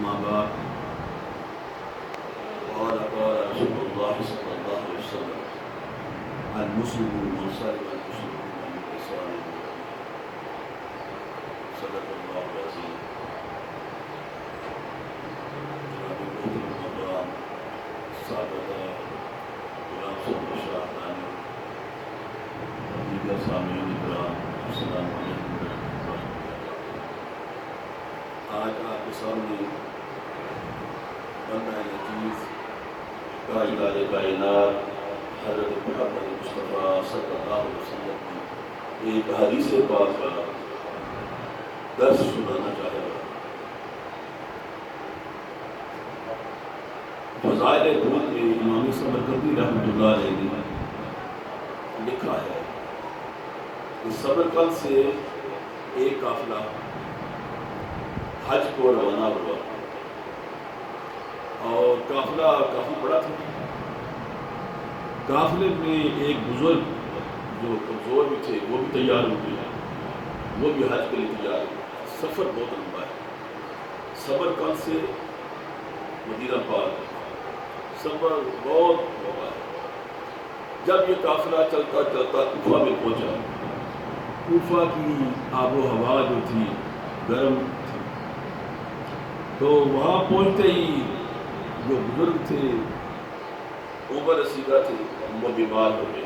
أما بعد قال رسول الله صلى الله عليه وسلم المسلم من سلم المسلمون من لسانه صدق الله العظيم. جناب محترم مقام سابقہ غلام صاحب شاہدانی اور دیگر سامعین کرام، السلام علیکم ورحمۃ اللہ وبرکاتہ۔ آج آپ کے سامنے بندہ لطیف تاجدار کائنات حضرت محمد مصطفیٰ صلی اللہ علیہ وسلم کی ایک حدیث پاک کا درس سنانا چاہے گا۔ فضائل درود میں امام سمرقندی رحمۃ اللہ علیہ نے لکھا ہے کہ سمرقند سے ایک قافلہ حج کو روانہ ہوا اور قافلہ کافی بڑا تھا۔ قافلے میں ایک بزرگ جو کمزور بھی تھے وہ بھی تیار ہو گئے، وہ بھی حج کے لیے تیار ہوئے۔ سفر بہت لمبا ہے، سمرقند سے مدینہ پاک سفر بہت لمبا ہے۔ جب یہ قافلہ چلتا چلتا کوفہ میں پہنچا، کوفہ کی آب و ہوا جو تھی گرم تھی، تو وہاں پہنچتے ہی جو بزرگ تھے عمر رسیدہ تھے وہ بیمار ہو گئے،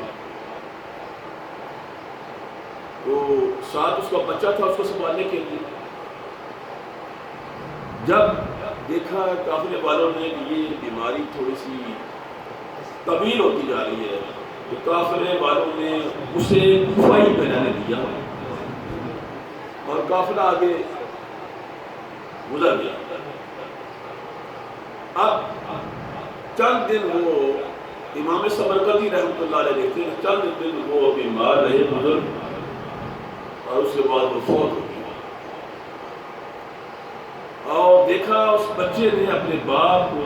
تو ساتھ اس کا بچہ تھا اس کو سنبھالنے کے لیے۔ جب دیکھا قافلے والوں نے کہ یہ بیماری تھوڑی سی طویل ہوتی جا رہی ہے، تو قافلے والوں نے اسے کوفہ ہی میں رہنے دیا اور قافلہ آگے گزر گیا۔ اب چند دن وہ امام سمرقندی رحمۃ اللہ علیہ دیکھتے ہیں، چند دن وہ بیمار رہے بزرگ، اور اس کے بعد وہ فوت ہو گیا۔ اور دیکھا اس بچے نے اپنے باپ کو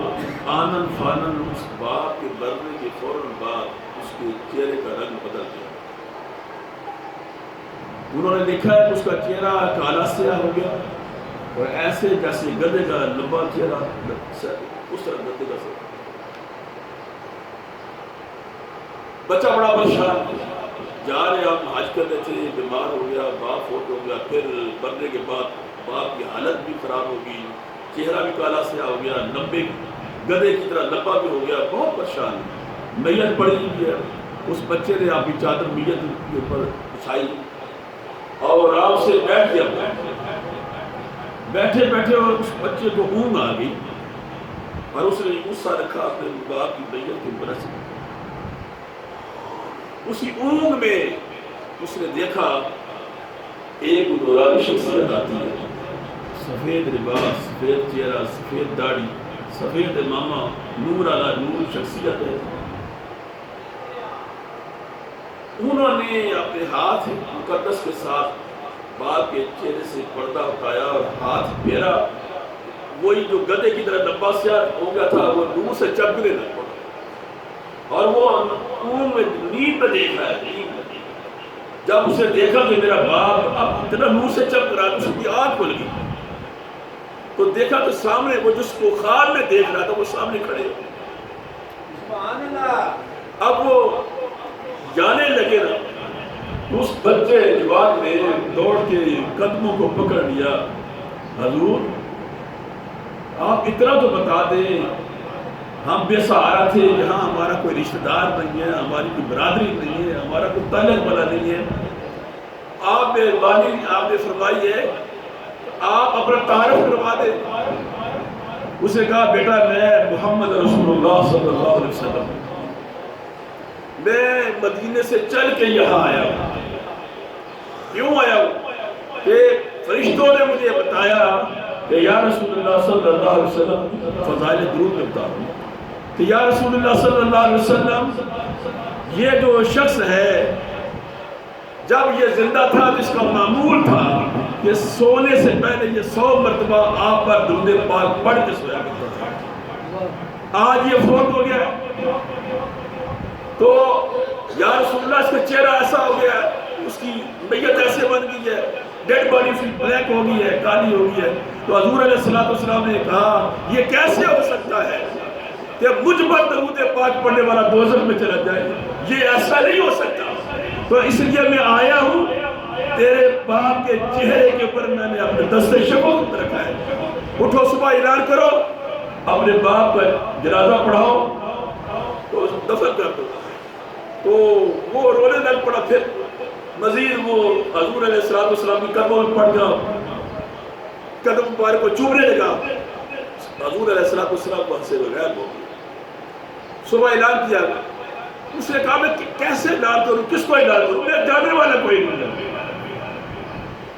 آنن فانن، اس باپ کے مرنے کے فوراً بعد اس کے چہرے کا رنگ بدل گیا۔ انہوں نے دیکھا کہ اس کا چہرہ کالا سیاہ ہو گیا اور ایسے جیسے گدھے کا لمبا چہرہ، اس طرح گدھے کا سر۔ بچہ بڑا پریشان، جا رہے ہم حج کرنے تھے، بیمار ہو گیا، باپ فوت ہو گیا، پھر مرنے کے بعد باپ کی حالت بھی خراب ہو گئی، چہرہ بھی کالا سیاہ ہو گیا، لمبے گدھے کی طرح لمبا بھی ہو گیا، بہت پریشان ہے۔ میت پڑی ہوئی ہے، اس بچے نے آپ کی چادر میت کے اوپر بچھائی اور آرام سے بیٹھ گیا۔ بیٹھے بیٹھے اور اس بچے کو اونگ آ گئی اور اس نے غصہ رکھا اپنے باپ کی میت کے اوپر سے۔ اسی اونگ میں اس نے دیکھا ایک نورانی شخصیت آتی ہے، سفید لباس، سفید چہرہ، سفید داڑھی، سفید امامہ، نور علی نور شخصیت ہے۔ انہوں نے اپنے ہاتھ مقدس کے ساتھ باپ کے چہرے سے پردہ اٹھایا اور ہاتھ پھیرا، وہی جو گدھے کی طرح لمبا سیاہ ہو گیا تھا وہ نور سے چمکنے لگ پڑا، اور وہ اونگ میں نیند میں دیکھ رہا ہے، نیند میں۔ جب اسے دیکھا کہ میرا باپ اب اتنا نور سے چمک رہا ہے، اس کی آنکھ کھل گئی، تو دیکھا تو سامنے وہ جس کو خواب میں دیکھ رہا تھا وہ سامنے کھڑے ہو۔ اب وہ جانے لگے نا، اس بچے جوان نے دوڑ کے قدموں کو پکڑ لیا، حضور آپ اتنا تو بتا دیں، ہم بے سہارا تھے، یہاں ہمارا کوئی رشتہ دار نہیں ہے، ہماری کوئی برادری نہیں ہے، ہمارا کوئی تعلق والا نہیں ہے، آپ نے فرمائی ہے آپ اپنا تعارف کروا دیں۔ اس نے کہا بیٹا میں محمد رسول اللہ صلی اللہ علیہ وسلم، میں مدینے سے چل کے یہاں آیا ہوں۔ کیوں آیا ہوں؟ کہ فرشتوں نے مجھے بتایا کہ یا رسول اللہ صلی اللہ علیہ وسلم، فضائل درود میں بتا رہا ہوں کہ یا رسول اللہ صلی اللہ علیہ وسلم، یہ جو شخص ہے جب یہ زندہ تھا تو اس کا معمول تھا کہ سونے سے پہلے یہ 100 مرتبہ آپ پر درود پاک پڑھ کے سویا کرتا تھا۔ آج یہ فوت ہو گیا تو یا رسول اللہ اس کا چہرہ ایسا ہو گیا ہے، اس کی میت ایسے بن گئی ہے، ڈیڈ باڈی اس کی بلیک ہو گئی ہے، کالی ہو گئی ہے، تو حضور علیہ السلام نے کہا یہ کیسے ہو سکتا ہے کہ مجھ پر درود پاک پڑھنے والا دوزخ میں چلا جائے؟ یہ ایسا نہیں ہو سکتا، تو اس لیے میں آیا ہوں، تیرے باپ کے چہرے کے اوپر میں نے اپنے دست شفقت رکھا ہے، اٹھو صبح اعلان کرو، اپنے باپ کا جنازہ پڑھاؤ تو دفن کر دو۔ تو وہ رونے لگ پڑا، پھر مزید وہ حضور علیہ السلام کی قدموں میں پڑ گیا، قدم مبارک کو چومنے لگا۔ حضور علیہ السلام وہاں سے غائب ہو گئے۔ صبح اعلان کیا، اس نے کہا میں کیسے اعلان کروں، کس کو اعلان کروں، میں جانے والا کوئی نہیں ہے۔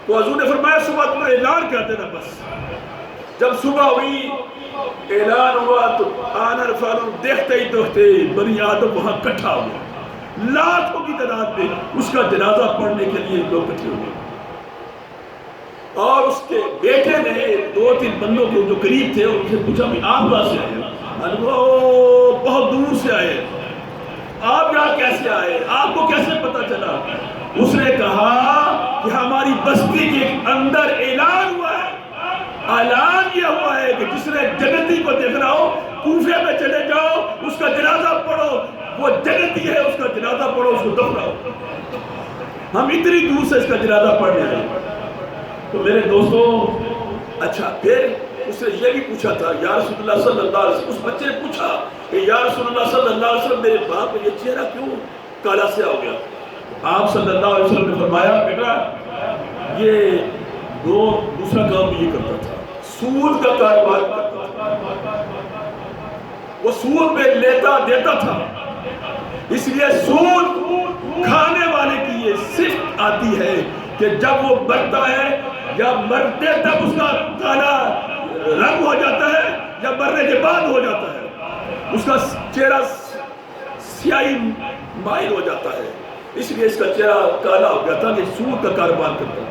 تو حضور نے فرمایا صبح تم اعلان کر دینا بس۔ جب صبح ہوئی اعلان ہوا تو آنر فانر دیکھتے ہی دیکھتے بنی آدم وہاں کٹھا ہوا، لاکھوں کی تعداد میں اس کا جنازہ پڑھنے کے لیے لوگ کٹھے ہوئے، اور اس کے بیٹے نے 2-3 بندوں کو جو قریب تھے ان سے پوچھا بھی آپ کہاں سے آئے؟ وہ بہت دور سے آئے، آپ یہاں کیسے آئے، آپ کو کیسے پتا چلا؟ اس نے کہا کہ ہماری بستی کے اندر اعلان ہوا ہے، اعلان یہ ہوا ہے کہ جس نے جنتی کو دیکھنا ہو کوفے میں چلے جاؤ، اس کا جنازہ پڑھو، وہ جنتی ہے، اس کا جنازہ پڑھو، اس کو دفناؤ۔ ہم اتنی دور سے اس کا جنازہ پڑھنے آئے۔ تو میرے دوستوں، اچھا پھر اس نے یہ بھی پوچھا تھا، یا رسول اللہ صلی اللہ علیہ وسلم، اس بچے نے پوچھا کہ یا رسول اللہ صلی اللہ علیہ وسلم میرے باپ کا یہ چہرہ کیوں کالا سے ہو گیا؟ آپ صلی اللہ علیہ وسلم نے فرمایا بیٹا یہ دوسرا کام بھی یہ کرتا تھا، سود کا کاروبار کرتا تھا، وہ سود میں لیتا دیتا تھا، اس لیے سود کھانے والے کی یہ صفت آتی ہے کہ جب وہ مرتا ہے یا مرتے تب اس کا کالا رنگ ہو جاتا ہے یا مرنے کے بعد ہو جاتا ہے، اس کا چہرہ سیاہی مائل ہو جاتا ہے، اس لیے اس کا چہرہ کالا ہو گیا تھا کہ سود کا کاروبار کرتا تھا۔